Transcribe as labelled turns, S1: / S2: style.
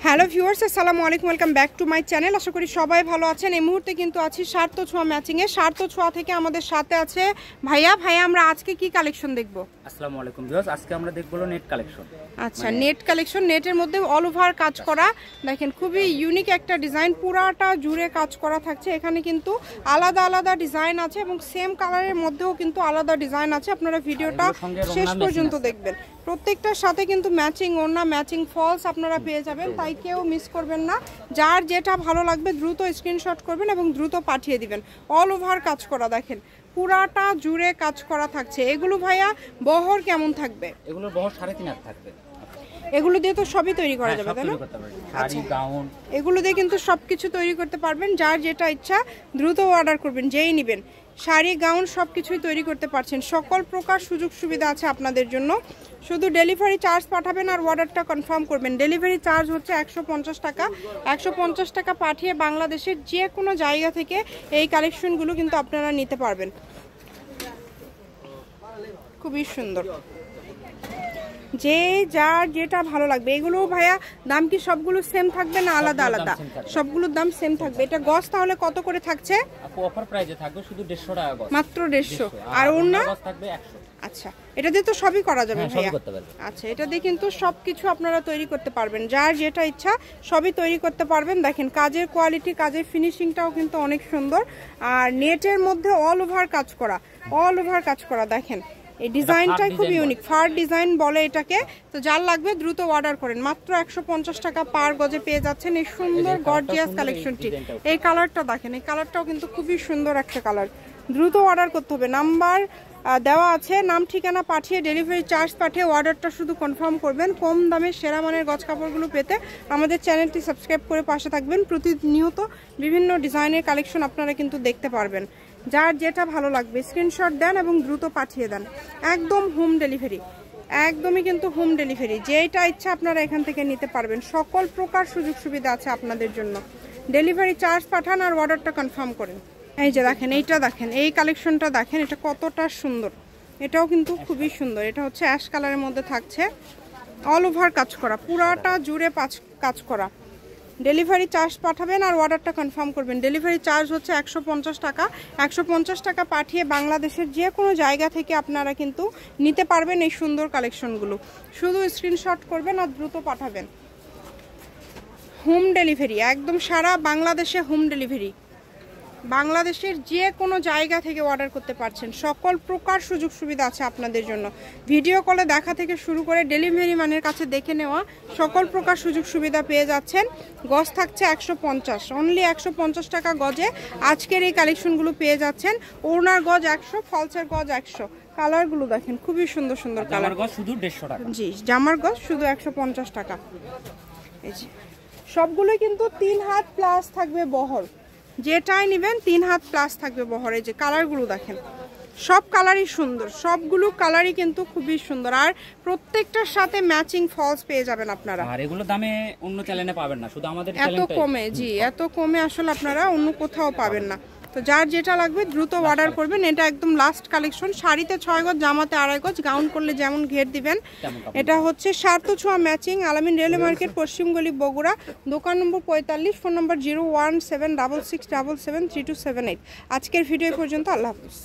S1: Hello viewers, আসসালামু আলাইকুম, welcome back to my channel. আশা করি সবাই ভালো আছেন। এই মুহূর্তে কিন্তু আছি সার্থ ছোঁয়া ম্যাচিংয়ে। সার্থ ছোঁয়া থেকে আমাদের সাথে আছে ভাইয়া। আমরা আজকে কি কালেকশন দেখব?
S2: আসসালামু আলাইকুম ভিউয়ার্স, আজকে আমরা দেখব নেট কালেকশন।
S1: আচ্ছা, নেট কালেকশন। নেটের মধ্যে অল ওভার কাজ করা, দেখেন খুবই ইউনিক একটা ডিজাইন, পুরাটা জুড়ে কাজ করা থাকছে। এখানে কিন্তু আলাদা আলাদা ডিজাইন আছে এবং সেম কালারের মধ্যেও কিন্তু আলাদা ডিজাইন আছে। আপনারা ভিডিওটা শেষ পর্যন্ত দেখবেন। প্রত্যেকটার সাথে কিন্তু ম্যাচিং ওড়না, ম্যাচিং ফলস আপনারা পেয়ে যাবেন, তাই কেউ মিস করবেন না। যার যেটা ভালো লাগবে দ্রুত স্ক্রিনশট করবেন এবং দ্রুত পাঠিয়ে দিবেন। অল ওভার কাজ করা, দেখেন পুরাটা জুড়ে কাজ করা থাকছে। এগুলো ভাইয়া বহর কেমন থাকবে?
S2: এগুলোর বহর 3.5 হাত থাকবে।
S1: এগুলো দিয়ে তো সবই তৈরি করা যাবে, তাই না?
S2: শাড়ি, গাউন,
S1: এগুলো দিয়ে কিন্তু সবকিছু তৈরি করতে পারবেন। যার যেটা ইচ্ছা দ্রুত অর্ডার করবেন, যেই নেবেন। শাড়ি, গাউন সবকিছুই তৈরি করতে পারছেন। সকল প্রকার সুযোগ সুবিধা আছে আপনাদের জন্য। শুধু ডেলিভারি চার্জ পাঠাবেন আর অর্ডারটা কনফার্ম করবেন। ডেলিভারি চার্জ হচ্ছে 150 টাকা। 150 টাকা পাঠিয়ে বাংলাদেশের যে কোনো জায়গা থেকে এই কালেকশনগুলো কিন্তু আপনারা নিতে পারবেন। খুবই সুন্দর, যে যার যেটা ভালো লাগবে। এগুলো ভাইয়া দাম কি সবগুলো সেম থাকবে না আলাদা আলাদা? সবগুলোর দাম সেম থাকবে। এটা গজ তাহলে কত করে থাকছে?
S2: আপু অফার প্রাইসে থাকবে শুধু 150 টাকা গজ,
S1: মাত্র 150। আর ওড়না
S2: গজ থাকবে 100।
S1: আচ্ছা, এটা দিয়ে তো সবই করা যাবে ভাইয়া? আচ্ছা, এটা দিয়ে কিন্তু সবকিছু আপনারা তৈরি করতে পারবেন। যার যেটা ইচ্ছা সবই তৈরি করতে পারবেন। দেখেন কাজের কোয়ালিটি, কাজের ফিনিশিংটাও কিন্তু অনেক সুন্দর। আর নেটের মধ্যে অল ওভার কাজ করা, অল ওভার কাজ করা। দেখেন এই ডিজাইনটাই খুব ইউনিক, ফার ডিজাইন বলে এটাকে। তো যার লাগবে দ্রুত অর্ডার করেন। মাত্র 150 টাকা পার গজে পেয়ে যাচ্ছেন এই সুন্দর গর্জিয়াস কালেকশনটি। এই কালারটা দেখেন, এই কালারটাও কিন্তু খুবই সুন্দর একটা কালার। দ্রুত অর্ডার করতে হবে। নাম্বার দেওয়া আছে, নাম ঠিকানা পাঠিয়ে ডেলিভারি চার্জ পাঠিয়ে অর্ডারটা শুধু কনফার্ম করবেন। কম দামে সেরা মানের গজ কাপড়গুলো পেতে আমাদের চ্যানেলটি সাবস্ক্রাইব করে পাশে থাকবেন। প্রতিনিয়ত বিভিন্ন ডিজাইনের কালেকশন আপনারা কিন্তু দেখতে পারবেন। যার যেটা ভালো লাগবে স্ক্রিনশট দেন এবং দ্রুত পাঠিয়ে দেন। একদম হোম ডেলিভারি, একদমই কিন্তু হোম ডেলিভারি। যেটা ইচ্ছা আপনারা এখান থেকে নিতে পারবেন। সকল প্রকার সুযোগ সুবিধা আছে আপনাদের জন্য। ডেলিভারি চার্জ পাঠান আর অর্ডারটা কনফার্ম করেন। এই যে দেখেন, এইটা দেখেন, এই কালেকশনটা দেখেন, এটা কতটা সুন্দর। এটাও কিন্তু খুবই সুন্দর। এটা হচ্ছে অ্যাশ কালারের মধ্যে থাকছে, অল ওভার কাজ করা, পুরাটা জুড়ে কাজ করা। ডেলিভারি চার্জ পাঠাবেন আর অর্ডারটা কনফার্ম করবেন। ডেলিভারি চার্জ হচ্ছে 150 টাকা। 150 টাকা পাঠিয়ে বাংলাদেশের যে কোনো জায়গা থেকে আপনারা কিন্তু নিতে পারবেন এই সুন্দর কালেকশনগুলো। শুধু স্ক্রিনশট করবেন আর দ্রুত পাঠাবেন। হোম ডেলিভারি, একদম সারা বাংলাদেশে হোম ডেলিভারি। বাংলাদেশের যে কোনো জায়গা থেকে অর্ডার করতে পারছেন। সকল প্রকার সুযোগ সুবিধা আছে আপনাদের জন্য। ভিডিও কলে দেখা থেকে শুরু করে ডেলিভারি ম্যানের কাছে দেখে নেওয়া সকল প্রকার সুযোগ সুবিধা পেয়ে যাচ্ছেন। গজ থাকছে 150, অনলি 150 টাকা গজে আজকের এই কালেকশনগুলো পেয়ে যাচ্ছেন। ওড়নার গজ 100, ফলসের গজ 100। কালারগুলো দেখেন খুবই সুন্দর সুন্দর কালার।
S2: গজ শুধু 150 টাকা।
S1: জি, জামার গজ শুধু 150 টাকা। এই যে সবগুলোই কিন্তু 3 হাত প্লাস থাকবে বহর। যেটাই নেবেন 3 হাত প্লাস থাকবে বহরে। যে কালারগুলো দেখেন, সব কালারই সুন্দর, সবগুলো কালারই কিন্তু খুবই সুন্দর। আর প্রত্যেকটার সাথে ম্যাচিং ফলস পেয়ে যাবেন আপনারা।
S2: আর এগুলো দামে অন্য চ্যানেলে পাবেন না, শুধু আমাদের
S1: এত কমে। জি, এত কমে আসলে আপনারা অন্য কোথাও পাবেন না। তো যার যেটা লাগবে দ্রুত অর্ডার করবেন। এটা একদম লাস্ট কালেকশন। শাড়িতে 6 গজ, জামাতে 2.5 গজ, গাউন করলে যেমন ঘের দিবেন। এটা হচ্ছে সার্থ ছোঁয়া ম্যাচিং, আলামিন রেলওয়ে মার্কেট, পশ্চিমগলি, বগুড়া। দোকান নম্বর 45, ফোন নম্বর 01766773278। আজকের ভিডিও পর্যন্ত। আল্লাহ হাফিজ।